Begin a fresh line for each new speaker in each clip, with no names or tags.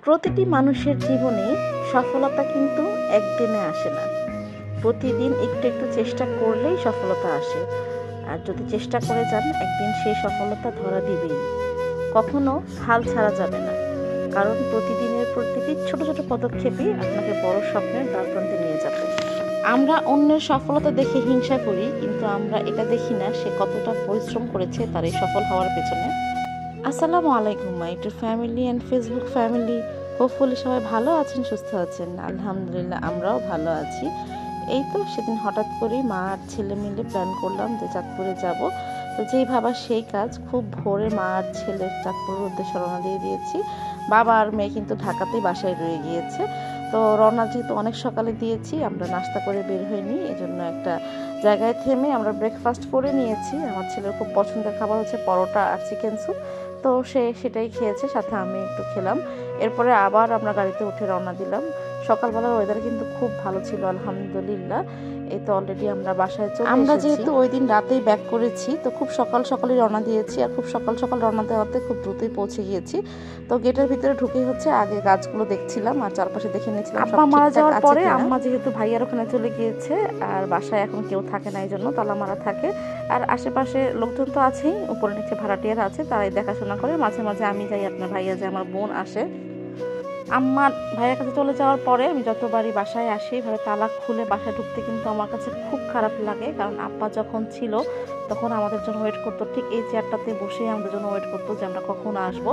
প্রতিটি মানুষের জীবনে সফলতা কিন্তু একদিনে আসে না। প্রতিদিন একটু একটু চেষ্টা করলেই সফলতা আসে। আর যদি চেষ্টা করে যান, একদিন সেই সফলতা ধরা দিবেই। কখনো হাল ছাড়া যাবে না, কারণ প্রতিদিনের প্রতিটি ছোট ছোট পদক্ষেপই আপনাকে বড় স্বপ্নের দ্বারপ্রান্তে নিয়ে যাবে। আমরা অন্যের সফলতা দেখে হিংসা করি, কিন্তু আমরা এটা দেখি না সে কতটা পরিশ্রম করেছে তার এই সফল হওয়ার পেছনে। আসসালামু আলাইকুম my to family and Facebook family. Hopefully সবাই ভালো আছেন, সুস্থ আছেন। আলহামদুলিল্লাহ আমরাও ভালো আছি। এই তো সেদিন হঠাৎ করেই মা আর ছেলে মিলে প্ল্যান করলাম যে চাঁদপুরে যাব। তো যেই ভাবা সেই কাজ, খুব ভোরে মা আর ছেলে চাঁদপুরের উদ্দেশ্যে রওনা দিয়ে দিয়েছি। বাবা আর মেয়ে কিন্তু ঢাকাতেই বাসায় রয়ে গিয়েছে। তো রওনা যেহেতু অনেক সকালে দিয়েছি, আমরা নাস্তা করে বের হইনি, এজন্য একটা জায়গায় থেমে আমরা ব্রেকফাস্ট করে নিয়েছি। আমার ছেলের খুব পছন্দের খাবার হচ্ছে পরোটা আর চিকেন স্যুপ, তো সে সেটাই খেয়েছে, সাথে আমি একটু খেলাম। এরপরে আবার আমরা গাড়িতে উঠে রওনা দিলাম। সকালবেলার ওয়েদার কিন্তু খুব ভালো ছিল আলহামদুলিল্লাহ। এই তো অলরেডি আমরা বাসায় চলে এসেছি। আমরা যেহেতু ওই দিন রাতেই ব্যাক করেছি, তো খুব সকাল সকালই রওনা দিয়েছি, আর খুব সকাল সকাল রওনা দেওয়াতে খুব দ্রুতই পৌঁছে গিয়েছি। তো গেটের ভিতরে ঢুকেই হচ্ছে আগে গাছগুলো দেখছিলাম আর চারপাশে দেখে নিয়েছিলাম। আব্বা মারা যাওয়ার পরে আম্মা যেহেতু ভাইয়ার ওখানে চলে গিয়েছে, আর বাসায় এখন কেউ থাকে না, এই জন্য তালা মারা থাকে। আর আশেপাশে লোকজন তো আছেই, উপরে নিচে ভাড়াটিয়ারা আছে, তারাই দেখাশোনা করে। মাঝে মাঝে আমি যাই, আপনার ভাইয়া যায়, আমার বোন আসে। আম্মার ভাইয়ের কাছে চলে যাওয়ার পরে আমি যতবারই বাসায় আসি, এভাবে তালা খুলে বাসায় ঢুকতে কিন্তু আমার কাছে খুব খারাপ লাগে, কারণ আব্বা যখন ছিল তখন আমাদের জন্য ওয়েট করতো, ঠিক এই চেয়ারটাতে বসেই আমাদের জন্য ওয়েট করতো যে আমরা কখন আসবো।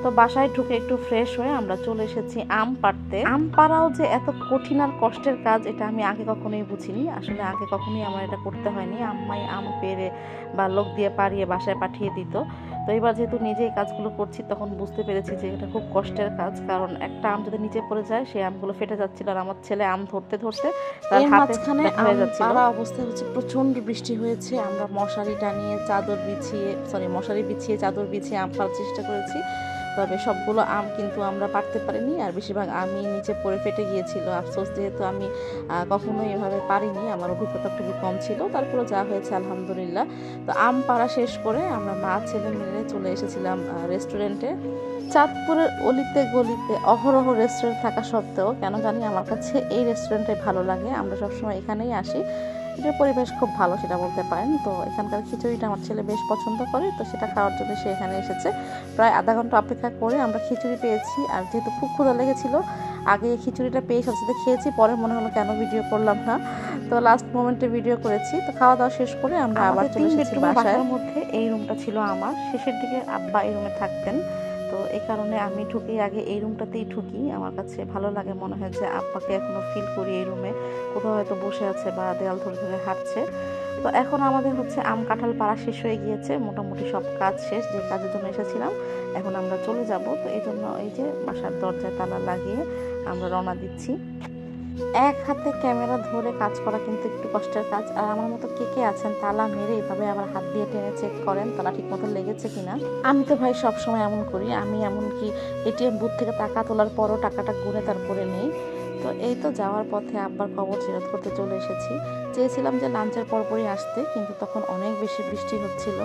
তো বাসায় ঢুকে একটু ফ্রেশ হয়ে আমরা চলে এসেছি আম পাড়তে। আম পাড়াও যে এত কঠিন আর কষ্টের কাজ, এটা আমি আগে কখনোই বুঝিনি। আসলে আগে কখনোই আমার এটা করতে হয়নি, আম্মাই আম পেড়ে বা লোক দিয়ে পাড়িয়ে বাসায় পাঠিয়ে দিত। তো এবার যেহেতু নিজেই কাজগুলো করছি, তখন বুঝতে পেরেছি যে এটা খুব কষ্টের কাজ, কারণ একটা আম যদি নিচে পড়ে যায় সেই আমগুলো ফেটে যাচ্ছিল, আর আমার ছেলে আম ধরতে ধরতে তার মাঝখানে হয়ে যাচ্ছিল। অবস্থায় হচ্ছে প্রচন্ড বৃষ্টি হয়েছে। আমরা মশারি বিছিয়ে চাদর বিছিয়ে আম পাড়ার চেষ্টা করেছি, তবে সবগুলো আম কিন্তু আমরা পারতে পারিনি, আর বেশিরভাগ আমি নিচে পড়ে ফেটে গিয়েছিল। আফসোস, যেহেতু আমি কখনোই এভাবে পারিনি, আমার অভিজ্ঞতা খুবই কম ছিল। তারপরে যা হয়েছে আলহামদুলিল্লাহ। তো আম পাড়া শেষ করে আমরা মা ছেলে মিলে চলে এসেছিলাম রেস্টুরেন্টে। চাঁদপুরের অলিতে গলিতে অহরহ রেস্টুরেন্ট থাকা সত্ত্বেও কেন জানি আমার কাছে এই রেস্টুরেন্টটাই ভালো লাগে। আমরা সবসময় এখানেই আসি, এটার পরিবেশ খুব ভালো, সেটা বলতে পারেন। তো এখানকার খিচুড়িটা আমার ছেলে বেশ পছন্দ করে, তো সেটা খাওয়ার জন্য সে এখানে এসেছে। প্রায় আধা ঘন্টা অপেক্ষা করে আমরা খিচুড়ি পেয়েছি, আর যেহেতু খুব ক্ষুধা লেগেছিল, আগে খিচুড়িটা পেয়ে সাথে সাথে খেয়েছি, পরে মনে হলো কেন ভিডিও করলাম না, তো লাস্ট মোমেন্টে ভিডিও করেছি। তো খাওয়া দাওয়া শেষ করে আমরা আবার চলে এসেছি বাসার মধ্যে। এই রুমটা ছিল আমার, শেষের দিকে আব্বা এই রুমে থাকতেন, তো এই কারণে আমি ঢুকি আগে এই রুমটাতেই ঢুকি। আমার কাছে ভালো লাগে, মনে হয় যে আব্বাকে এখনো ফিল করি এই রুমে, কোথাও হয়তো বসে আছে বা দেয়াল ধরে ধরে হাঁটছে। তো এখন আমাদের হচ্ছে আম কাঁঠাল পাড়া শেষ হয়ে গিয়েছে, মোটামুটি সব কাজ শেষ, যে কাজের জন্য এসেছিলাম। এখন আমরা চলে যাব, তো এই জন্য এই যে বাসার দরজায় তালা লাগিয়ে আমরা রওনা দিচ্ছি। এক হাতে ক্যামেরা ধরে কাজ করা কিন্তু একটু কষ্টের কাজ, আর আমার মতো কে কে আছেন তালা মেরে এভাবে আবার হাত দিয়ে টেনে চেক করেন তালা ঠিক মতো লেগেছে কিনা? আমি তো ভাই সব সময় এমন করি, আমি এমনকি এটিএম বুথ থেকে টাকা তোলার পরও টাকাটা গুনে তারপরে নেই। তো এই তো যাওয়ার পথে আব্বার কবর জিয়ারত করতে চলে এসেছি। চেয়েছিলাম যে লাঞ্চের পরপরই আসতে, কিন্তু তখন অনেক বেশি বৃষ্টি হচ্ছিল,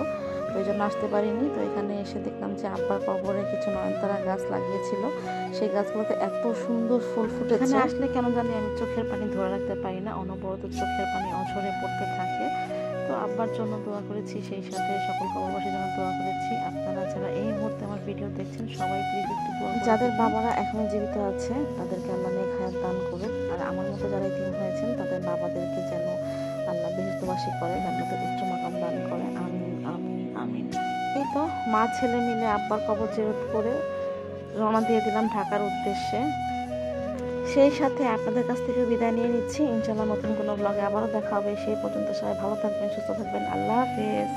তো এই জন্য আসতে পারিনি। তো এখানে এসে দেখলাম যে আব্বার কবরে কিছু নয়নতারা গাছ লাগিয়েছিল, সেই গাছগুলোতে এত সুন্দর ফুল ফুটেছে। এখানে আসলে কেন জানি আমি চোখের পানি ধরে রাখতে পারি না, অনবরত চোখের পানি অঝরে পড়তে থাকে। তো আব্বার জন্য দোয়া করেছি, সেই সাথে সকল কবরবাসীর জন্য দোয়া করেছি। আপনারা যারা এই মুহূর্তে আমার ভিডিও দেখছেন সবাই প্লিজ একটু দোয়া করবেন। যাদের বাবারা এখনো জীবিত আছে তাদেরকে আল্লাহ নেক হায়াত দান করুন, আর আমার মতো যারা এতিম হয়েছেন তাদের বাবাদেরকে যেন আল্লাহ বেহেশতবাসী করে, জান্নাতের উচ্চ মাকাম দান করে। আমিন আমিন আমিন। এই তো মা ছেলে মিলে আব্বার কবর জিয়ারত করে রওনা দিয়ে দিলাম ঢাকার উদ্দেশ্যে। সেই সাথে আপনাদের কাছ থেকে বিদায় নিয়ে নিচ্ছি। ইনশাআল্লাহ নতুন কোনো ব্লগে আবারও দেখা হবে। সেই পর্যন্ত সবাই ভালো থাকবেন, সুস্থ থাকবেন। আল্লাহ হাফেজ।